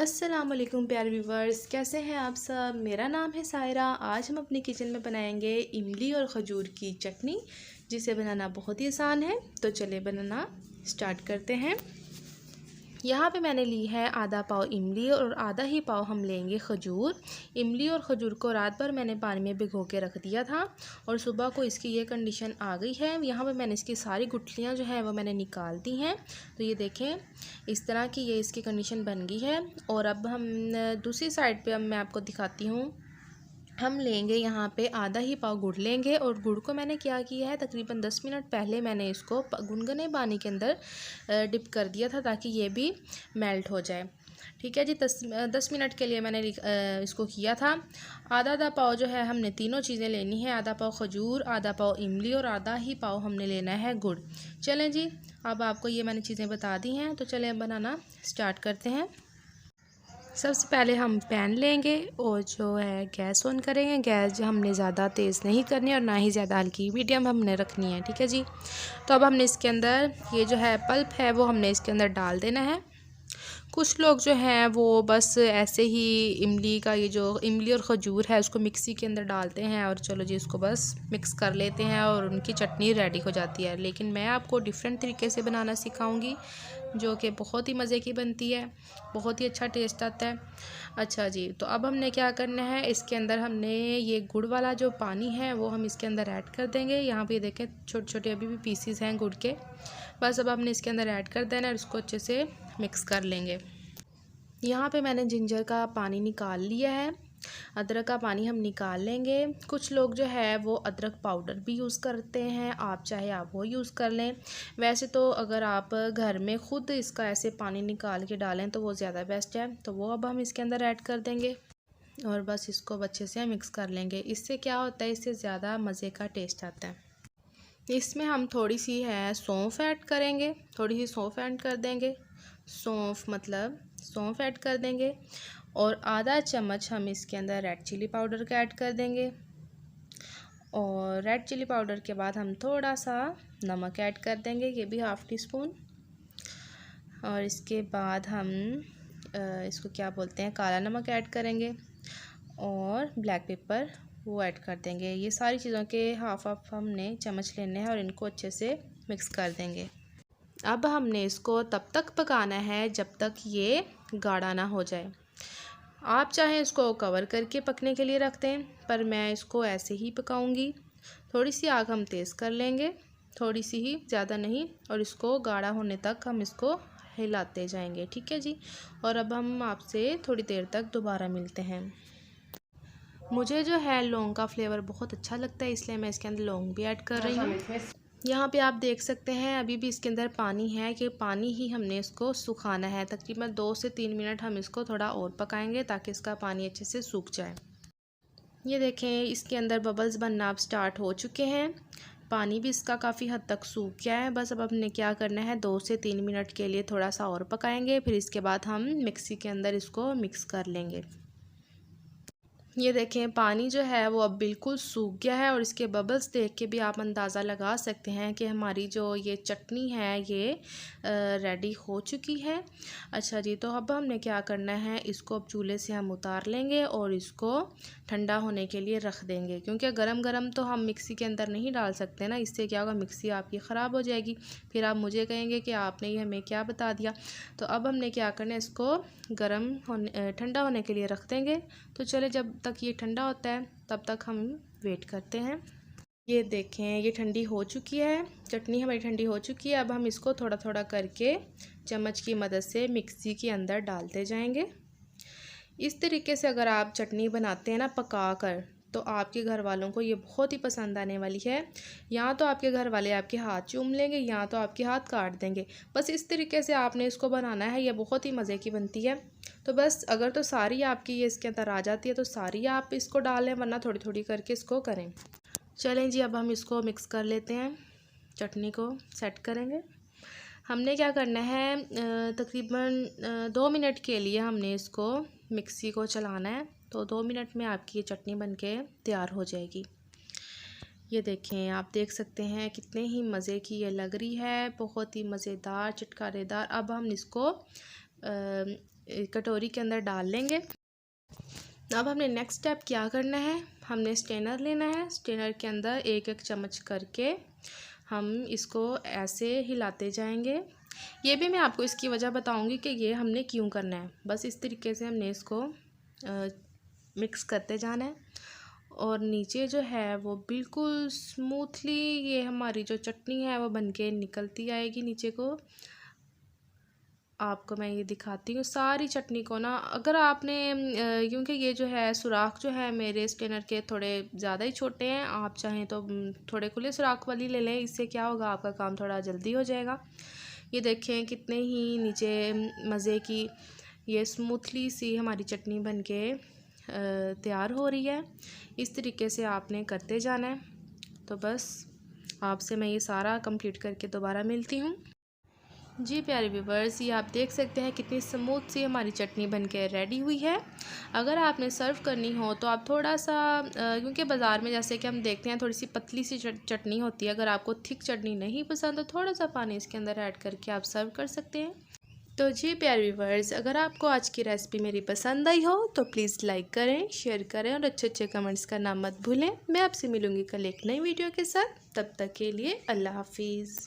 अस्सलामुअलैकुम प्यारे व्यूवर्स, कैसे हैं आप सब। मेरा नाम है सायरा। आज हम अपनी किचन में बनाएंगे इमली और खजूर की चटनी, जिसे बनाना बहुत ही आसान है। तो चलिए बनाना स्टार्ट करते हैं। यहाँ पे मैंने ली है आधा पाव इमली और आधा ही पाव हम लेंगे खजूर। इमली और खजूर को रात भर मैंने पानी में भिगो के रख दिया था और सुबह को इसकी ये कंडीशन आ गई है। यहाँ पे मैंने इसकी सारी गुठलियाँ जो हैं वो मैंने निकाल दी हैं। तो ये देखें, इस तरह की ये इसकी कंडीशन बन गई है। और अब हम दूसरी साइड पे अब मैं आपको दिखाती हूँ। हम लेंगे यहाँ पे आधा ही पाव गुड़ लेंगे और गुड़ को मैंने क्या किया है, तकरीबन 10 मिनट पहले मैंने इसको गुनगुने पानी के अंदर डिप कर दिया था ताकि ये भी मेल्ट हो जाए। ठीक है जी, 10 मिनट के लिए मैंने इसको किया था। आधा पाव जो है हमने तीनों चीज़ें लेनी है, आधा पाव खजूर, आधा पाव इमली और आधा ही पाव हमने लेना है गुड़। चलें जी, अब आपको ये मैंने चीज़ें बता दी हैं, तो चलें बनाना स्टार्ट करते हैं। सबसे पहले हम पैन लेंगे और जो है गैस ऑन करेंगे। गैस जो हमने ज़्यादा तेज़ नहीं करनी और ना ही ज़्यादा हल्की, मीडियम हमने रखनी है। ठीक है जी। तो अब हमने इसके अंदर ये जो है पल्प है वो हमने इसके अंदर डाल देना है। कुछ लोग जो हैं वो बस ऐसे ही इमली का ये जो इमली और खजूर है उसको मिक्सी के अंदर डालते हैं और चलो जी उसको बस मिक्स कर लेते हैं और उनकी चटनी रेडी हो जाती है। लेकिन मैं आपको डिफरेंट तरीके से बनाना सिखाऊंगी जो कि बहुत ही मज़े की बनती है, बहुत ही अच्छा टेस्ट आता है। अच्छा जी, तो अब हमने क्या करना है, इसके अंदर हमने ये गुड़ वाला जो पानी है वो हम इसके अंदर ऐड कर देंगे। यहाँ पे देखें छोटे छोटे अभी भी पीसीस हैं गुड़ के। बस अब हमने इसके अंदर ऐड कर देना है और इसको अच्छे से मिक्स कर लेंगे। यहाँ पे मैंने जिंजर का पानी निकाल लिया है, अदरक का पानी हम निकाल लेंगे। कुछ लोग जो है वो अदरक पाउडर भी यूज़ करते हैं, आप चाहे आप वो यूज़ कर लें। वैसे तो अगर आप घर में ख़ुद इसका ऐसे पानी निकाल के डालें तो वो ज़्यादा बेस्ट है। तो वो अब हम इसके अंदर ऐड कर देंगे और बस इसको अच्छे से मिक्स कर लेंगे। इससे क्या होता है, इससे ज़्यादा मज़े का टेस्ट आता है। इसमें हम थोड़ी सी है सौंफ ऐड करेंगे, थोड़ी सी सौंफ ऐड कर देंगे। सौंफ ऐड कर देंगे और आधा चम्मच हम इसके अंदर रेड चिली पाउडर का ऐड कर देंगे। और रेड चिली पाउडर के बाद हम थोड़ा सा नमक ऐड कर देंगे, ये भी हाफ़ टी स्पून। और इसके बाद हम इसको क्या बोलते हैं, काला नमक ऐड करेंगे और ब्लैक पेपर वो ऐड कर देंगे। ये सारी चीज़ों के हाफ हमने चम्मच लेने हैं और इनको अच्छे से मिक्स कर देंगे। अब हमने इसको तब तक पकाना है जब तक ये गाढ़ा ना हो जाए। आप चाहें इसको कवर करके पकने के लिए रख दें, पर मैं इसको ऐसे ही पकाऊंगी। थोड़ी सी आग हम तेज़ कर लेंगे, थोड़ी सी ही, ज़्यादा नहीं, और इसको गाढ़ा होने तक हम इसको हिलाते जाएंगे। ठीक है जी। और अब हम आपसे थोड़ी देर तक दोबारा मिलते हैं। मुझे जो है लौंग का फ्लेवर बहुत अच्छा लगता है, इसलिए मैं इसके अंदर लौंग भी ऐड कर रही हूँ। यहाँ पे आप देख सकते हैं अभी भी इसके अंदर पानी है, कि पानी ही हमने इसको सुखाना है। तकरीबन 2 से 3 मिनट हम इसको थोड़ा और पकाएंगे ताकि इसका पानी अच्छे से सूख जाए। ये देखें, इसके अंदर बबल्स बनना अब स्टार्ट हो चुके हैं, पानी भी इसका काफ़ी हद तक सूख गया है। बस अब हमने क्या करना है, 2 से 3 मिनट के लिए थोड़ा सा और पकाएंगे, फिर इसके बाद हम मिक्सी के अंदर इसको मिक्स कर लेंगे। ये देखें, पानी जो है वो अब बिल्कुल सूख गया है और इसके बबल्स देख के भी आप अंदाज़ा लगा सकते हैं कि हमारी जो ये चटनी है ये रेडी हो चुकी है। अच्छा जी, तो अब हमने क्या करना है, इसको अब चूल्हे से हम उतार लेंगे और इसको ठंडा होने के लिए रख देंगे, क्योंकि गरम गरम तो हम मिक्सी के अंदर नहीं डाल सकते ना, इससे क्या होगा, मिक्सी आपकी ख़राब हो जाएगी। फिर आप मुझे कहेंगे कि आपने ये हमें क्या बता दिया। तो अब हमने क्या करना है, इसको ठंडा होने के लिए रख देंगे। तो चले, जब तक ये ठंडा होता है तब तक हम वेट करते हैं। ये देखें, ये ठंडी हो चुकी है, चटनी हमारी ठंडी हो चुकी है। अब हम इसको थोड़ा थोड़ा करके चम्मच की मदद से मिक्सी के अंदर डालते जाएंगे। इस तरीके से अगर आप चटनी बनाते हैं ना पका कर, तो आपके घर वालों को ये बहुत ही पसंद आने वाली है। या तो आपके घर वाले आपके हाथ चूम लेंगे या तो आपके हाथ काट देंगे। बस इस तरीके से आपने इसको बनाना है, ये बहुत ही मज़े की बनती है। तो बस अगर तो सारी आपकी ये इसके अंदर आ जाती है तो सारी आप इसको डालें, वरना थोड़ी थोड़ी करके इसको करें। चलें जी, अब हम इसको मिक्स कर लेते हैं, चटनी को सेट करेंगे। हमने क्या करना है, तकरीबन 2 मिनट के लिए हमने इसको मिक्सी को चलाना है। तो 2 मिनट में आपकी ये चटनी बनके तैयार हो जाएगी। ये देखें, आप देख सकते हैं कितने ही मज़े की ये लग रही है, बहुत ही मज़ेदार चटकारेदार। अब हम इसको कटोरी के अंदर डाल लेंगे। अब हमने नेक्स्ट स्टेप क्या करना है, हमने स्ट्रेनर लेना है। स्ट्रेनर के अंदर एक एक चम्मच करके हम इसको ऐसे हिलाते जाएंगे। ये भी मैं आपको इसकी वजह बताऊंगी कि ये हमने क्यों करना है। बस इस तरीके से हमने इसको मिक्स करते जाना है और नीचे जो है वो बिल्कुल स्मूथली ये हमारी जो चटनी है वो बनके निकलती आएगी नीचे को। आपको मैं ये दिखाती हूँ सारी चटनी को ना। अगर आपने क्योंकि ये जो है सुराख जो है मेरे स्ट्रेनर के थोड़े ज़्यादा ही छोटे हैं, आप चाहें तो थोड़े खुले सुराख वाली ले लें। इससे क्या होगा, आपका काम थोड़ा जल्दी हो जाएगा। ये देखें कितने ही नीचे मज़े की ये स्मूथली सी हमारी चटनी बनके तैयार हो रही है। इस तरीके से आपने करते जाना है। तो बस आपसे मैं ये सारा कंप्लीट करके दोबारा मिलती हूँ। जी प्यारे व्यूवर्स, ये आप देख सकते हैं कितनी स्मूथ सी हमारी चटनी बनके रेडी हुई है। अगर आपने सर्व करनी हो तो आप थोड़ा सा क्योंकि बाज़ार में जैसे कि हम देखते हैं थोड़ी सी पतली सी चटनी होती है, अगर आपको थिक चटनी नहीं पसंद तो थोड़ा सा पानी इसके अंदर ऐड करके आप सर्व कर सकते हैं। तो जी प्यारे व्यूवर्स, अगर आपको आज की रेसिपी मेरी पसंद आई हो तो प्लीज़ लाइक करें, शेयर करें और अच्छे अच्छे कमेंट्स करना मत भूलें। मैं आपसे मिलूँगी कल एक नई वीडियो के साथ। तब तक के लिए अल्लाह हाफिज़।